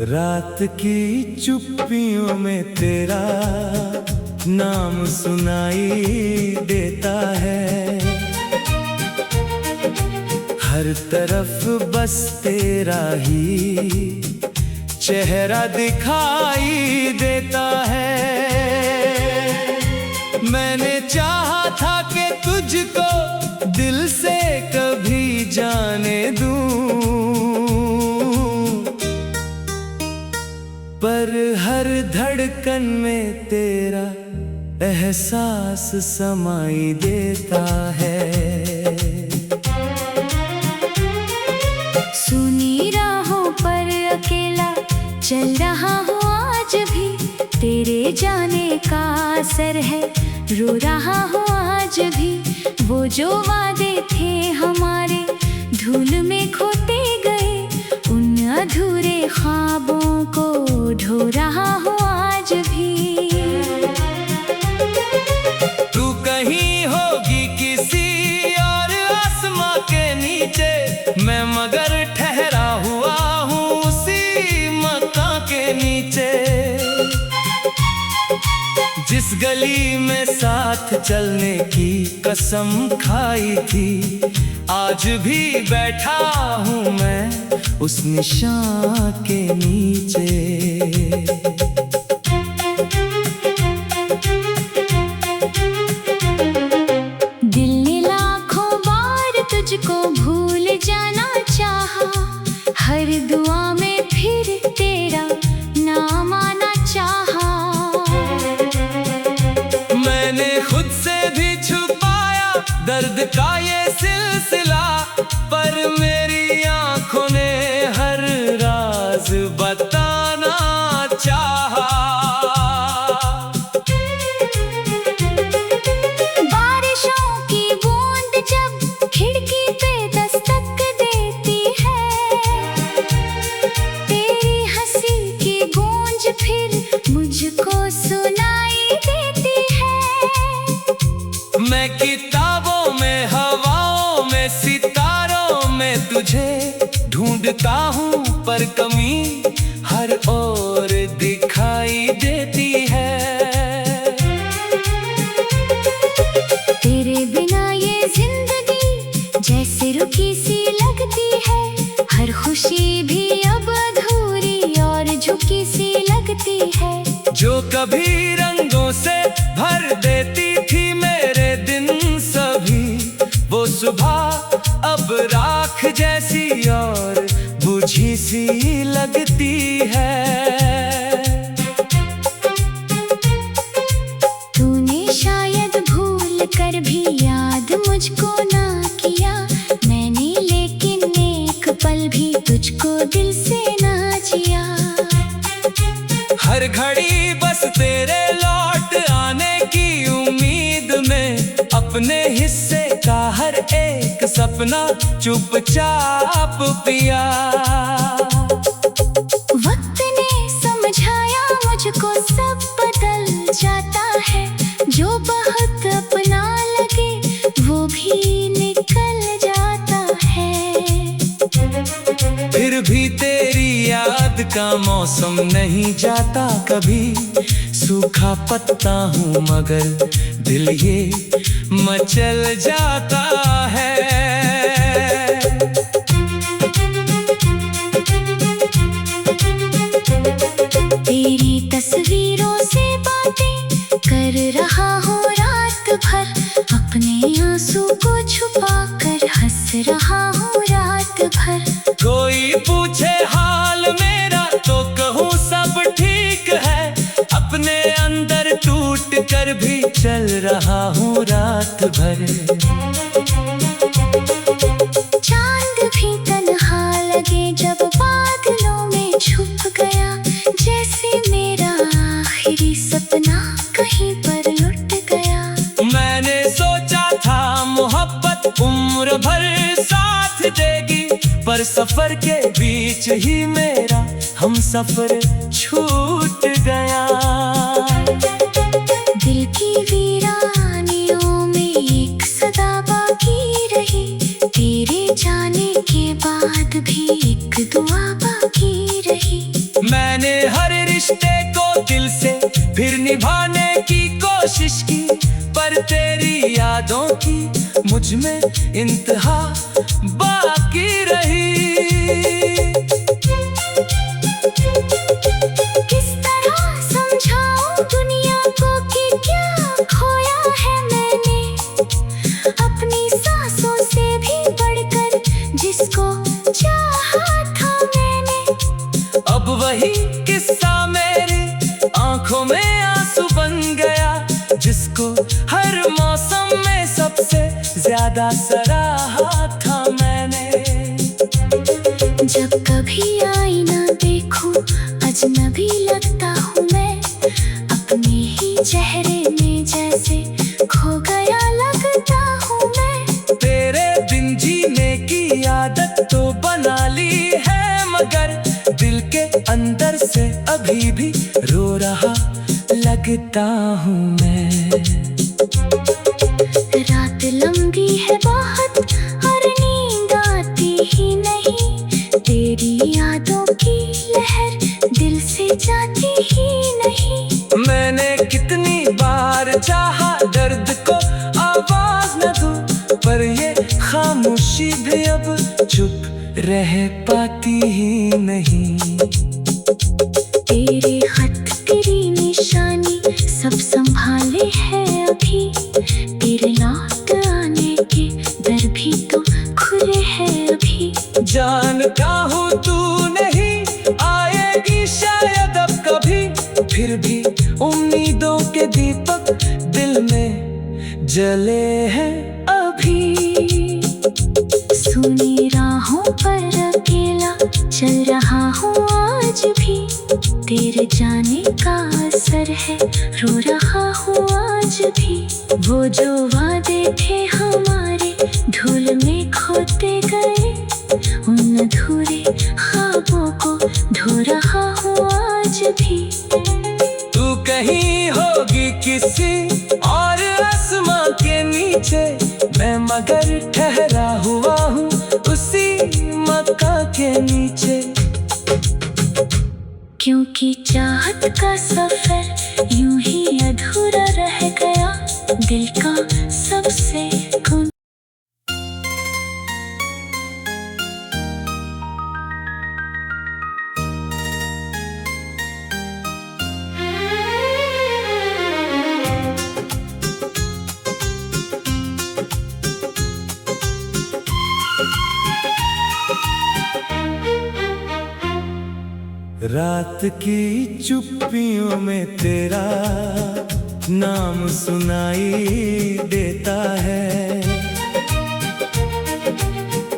रात की चुप्पियों में तेरा नाम सुनाई देता है। हर तरफ बस तेरा ही चेहरा दिखाई देता है। मैंने चाहा था कि तुझको दिल से कभी जाने दूं, पर हर धड़कन में तेरा एहसास समाई देता है। सुनी राहों पर अकेला चल रहा हूँ आज भी, तेरे जाने का असर है रो रहा हूँ आज भी। वो जो वादे थे हमारे धूल में खोते गए, उन अधूरे ख्वाबों को ढो रहा हूँ आज भी। तू कहीं होगी किसी और आसमां के नीचे, मैं मगर ठहरा हुआ हूँ उसी मकान के नीचे। जिस गली में साथ चलने की कसम खाई थी, आज भी बैठा हूँ मैं उस निशान के नीचे। दिल ने लाखों बार तुझको भूल जाना चाहा, हर दुआ में फिर तेरा नाम आना चाहा। मैंने खुद से भी छुपाया दर्द का ये सिलसिला, पर मेरी आंखों ने हर राज बताना चाहा। बारिशों की बूंद जब खिड़की पे दस्तक देती है, तेरी हंसी की गूंज फिर मुझको सुनाई देती है। मैं किताबों में, हवाओं में, सितारों में तुझे ढूंढता हूँ, पर कमी हर ओर दिखाई देती है। तेरे बिना ये जिंदगी जैसे रुकी सी लगती है, हर खुशी भी अब अधूरी और झुकी सी लगती है। जो कभी रंगों से भर देती थी मेरे दिन सभी, वो सुबह अब राख जैसी और बुझी सी लगती है। तूने शायद भूल कर भी याद मुझको ना किया, मैंने लेकिन एक पल भी तुझको दिल से ना जिया। हर घड़ी बस तेरे लौट आने की उम्मीद में, अपने हिस्से का हर एक सपना चुपचाप पिया। वक्त ने समझाया मुझको सब बदल जाता है, जो बहुत अपना लगे वो भी निकल जाता है। फिर भी तेरी याद का मौसम नहीं जाता कभी, सूखा पत्ता हूँ मगर दिल ये मचल जाता है। तेरी तस्वीरों से बातें कर रहा हूँ रात भर, अपने आंसू को छुपा कर हंस रहा हूँ रात भर। कोई पूछे हाल मेरा तो कहूँ सब ठीक है, अपने अंदर टूट कर भी चल रहा हूँ रात भर। चांद भी तन्हा लगे जब बादलों में छुप गया, जैसे मेरा आखिरी सपना कहीं पर लुट गया। मैंने सोचा था मोहब्बत उम्र भर साथ देगी, पर सफर के बीच ही मेरा हम सफर छूट गया। दिल की वीरानियों में एक सदा बाकी रही, तेरे जाने के बाद भी एक दुआ बाकी रही। मैं कोशिश की, पर तेरी यादों की मुझ में इंतहा बाकी रही। किस तरह समझाऊं दुनिया को कि क्या खोया है मैंने, अपनी सांसों से भी बढ़कर जिसको चाहा था मैंने। अब वही किस्सा मेरी आंखों में आंसू बन गया, जिसको हर मौसम में सबसे ज्यादा सराहा था मैंने। जब कभी आईना देखूं अजनबी लगता हूँ मैं, अपने ही चेहरे में जैसे खो गया लगता हूँ मैं। तेरे बिन जीने की आदत तो बना ली है, मगर दिल के अंदर से अभी भी रो रहा लगता हूँ मैं। रात लंबी है बहुत और नींद आती ही नहीं, तेरी यादों की लहर दिल से जाती ही नहीं। मैंने कितनी बार चाहा दर्द को आवाज न दूं, पर ये खामोशी भी अब चुप रह पाती ही नहीं। तेरे खत तेरी निशानी सब संभाले है अभी, तेरे लौट आने के दर भी तो खुले हैं अभी। जानता हूँ तू नहीं आएगी शायद अब कभी, फिर भी उम्मीदों के दीपक दिल में जले हैं अभी। सुनी राहों पर अकेला चल रहा हूँ आज भी, तेरे जाने का असर है रो रहा हूँ आज भी। वो जो वादे थे हमारे धूल में खोते गए, उन अधूरे ख्वाबों को ढो रहा हूँ आज भी। तू कहीं होगी किसी और आसमां के नीचे, मैं मगर ठहरा हुआ हूँ उसी मक्का के नीचे। क्योंकि चाहत का सफर यूं ही अधूरा रह गया, दिल का सबसे खून। रात की चुप्पियों में तेरा नाम सुनाई देता है,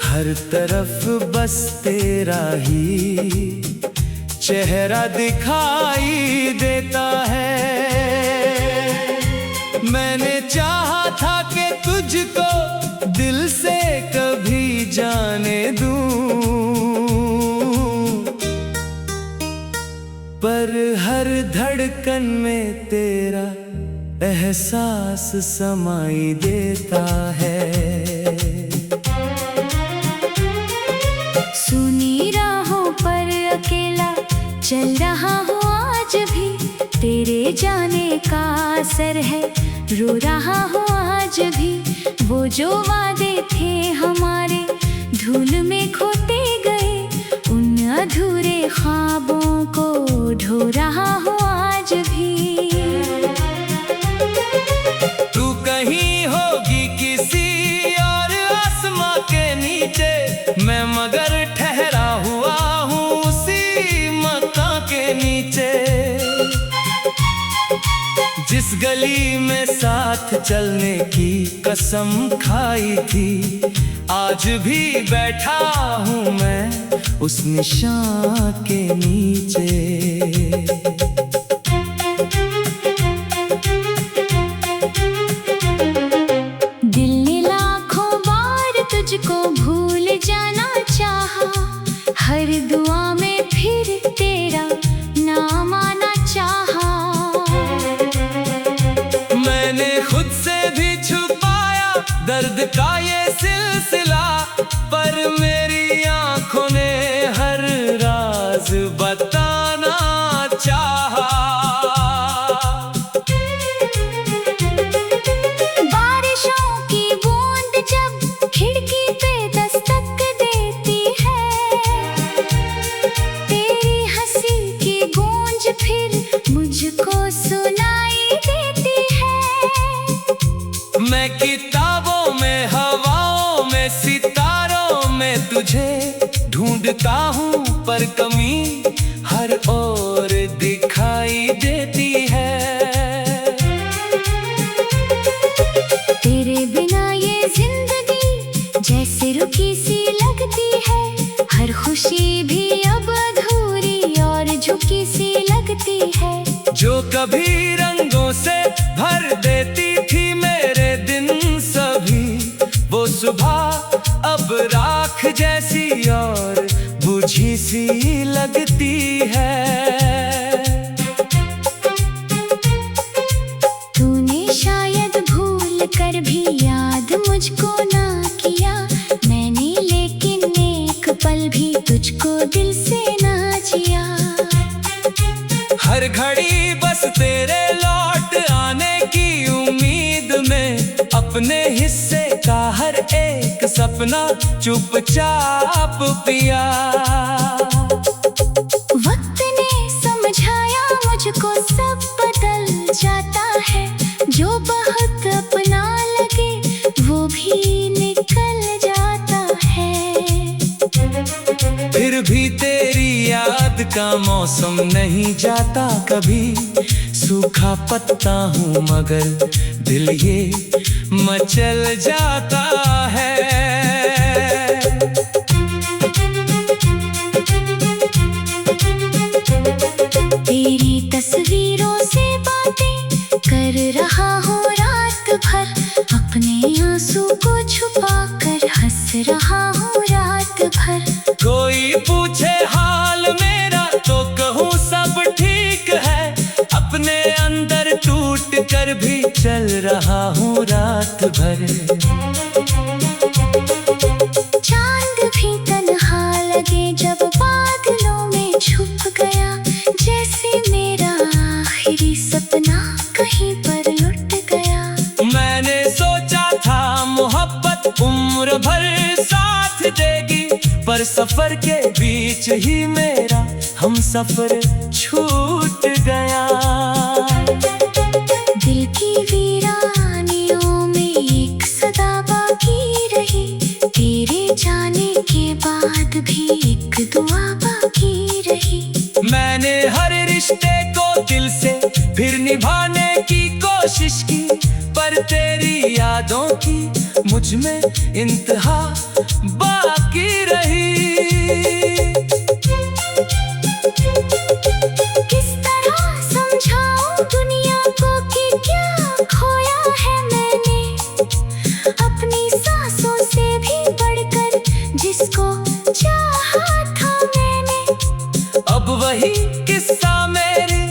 हर तरफ बस तेरा ही चेहरा दिखाई देता है। मैंने चाहा था कि तुझको दिल से कभी जाने दूं, पर हर धड़कन में तेरा एहसास समाई देता है। सुनी राहों पर अकेला चल रहा हूँ आज भी, तेरे जाने का असर है रो रहा हूँ आज भी। वो जो वादे थे हमारे धूल में खोते गए, उन अधूरे ख्वाबों को ढो रहा हूँ आज भी। तू कहीं होगी किसी और आसमां के नीचे, मैं मगर ठहरा हुआ हूँ उसी मक्का के नीचे। जिस गली में साथ चलने की कसम खाई थी, आज भी बैठा हूँ मैं उस निशान के नीचे। दिल ने लाखों बार तुझको भूल जाना चाहा, हर दुआ में फिर तेरा नाम आना चाहा। मैंने खुद से भी छुपाया दर्द का ये सिलसिला, पर मेरी आंखों ने हर राज बताना चाहा। तुझे ढूंढता हूँ पर कमी हर ओर दिखाई देती है। तेरे बिना ये जिंदगी जैसे रुकी सी लगती है, हर खुशी भी अब अधूरी और झुकी सी लगती है। जो कभी रंगों से भर देती थी मेरे दिन सभी, वो सुबह अब राख जैसी और बुझी सी लगती है। तूने शायद भूल कर भी याद मुझको ना किया मैंने, लेकिन एक पल भी तुझको दिल से ना जिया। हर घड़ी बस तेरे लौट आने की उम्मीद में अपने हिस्से का हर एक सपना चुपचाप पिया। वक्त ने समझाया मुझको सब बदल जाता है, जो बहुत अपना लगे वो भी निकल जाता है। फिर भी तेरी याद का मौसम नहीं जाता कभी, सूखा पत्ता हूँ मगर दिल ये मचल जाता है। तेरी तस्वीरों से बातें कर रहा हूँ रात भर, अपने आंसू को छुपा कर हंस रहा हूँ रात भर। कोई पूछे हाल मेरा तो कहूँ सब ठीक है, अपने अंदर टूट कर भी चल रहा हूँ रात भर। चांद भी तन्हा लगे जब बादलों में छुप गया, जैसे मेरा आखिरी सपना कहीं पर लुट गया। मैंने सोचा था मोहब्बत उम्र भर साथ देगी, पर सफर के बीच ही मेरा हम सफर छूट गया। दिल की वीरानियों में एक सदा बाकी रही, तेरे जाने के बाद भी एक दुआ बाकी रही। मैंने हर रिश्ते को दिल से फिर निभाने की कोशिश की, पर तेरी यादों की मुझ में इंतहा बाकी रही। किस तरह समझाऊं दुनिया को कि क्या खोया है मैंने, अपनी सांसों से भी बढ़कर जिसको चाहा था मैंने। अब वही किस्सा मेरी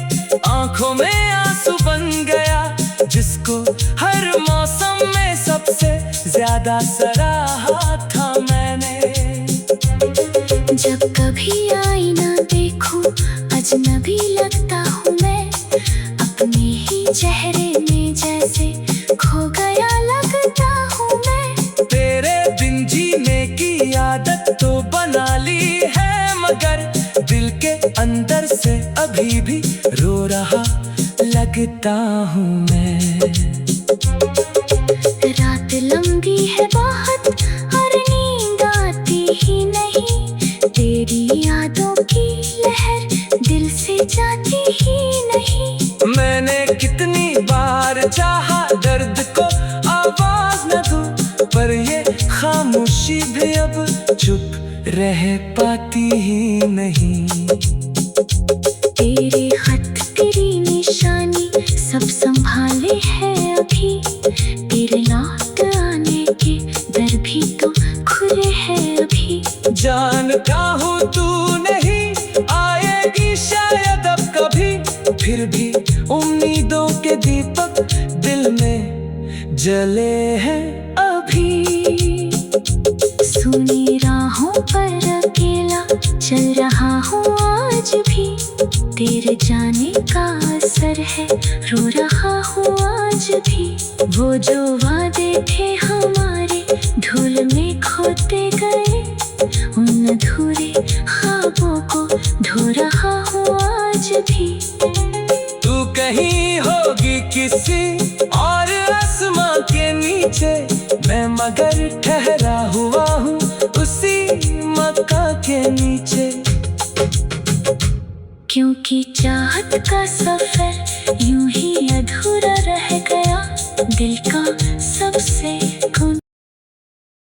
आंखों में आंसू बन गया, जिसको हर मौसम में सबसे ज्यादा सराहा था मैंने। जब कभी आईना देखूं अजनबी लगता हूँ मैं, अपने ही चेहरे में जैसे खो गया लगता हूँ मैं। तेरे बिन जीने की आदत तो बना ली है, मगर दिल के अंदर से अभी भी रो रहा लगता हूँ मैं। रात लंबी है बहुत और नींद आती ही नहीं, तेरी यादों की लहर दिल से जाती ही नहीं। मैंने कितनी बार चाहा दर्द को आवाज न दूं, पर ये खामोशी भी अब चुप रह पाती ही नहीं। तेरे खत तेरी निशानी सब संभाले है अभी, तेरे लौट आने के दर भी तो खुले हैं अभी। जानता हूँ तू नहीं आएगी शायद अब कभी, फिर भी उम्मीदों के दीपक दिल में जले हैं अभी। सुनी राहों पर अकेला चल रहा हूँ आज भी, तेरे जाने का असर है रो रहा हूँ आज भी। वो जो वादे थे हमारे धूल में खोते गए, उन अधूरे ख्वाबों को ढो रहा हूँ आज भी। तू कहीं होगी किसी और आसमां के नीचे, मैं मगर ठहरा हुआ हूँ उसी मक्का के नीचे। क्योंकि चाहत का सफर यूं ही अधूरा रह गया, दिल का सबसे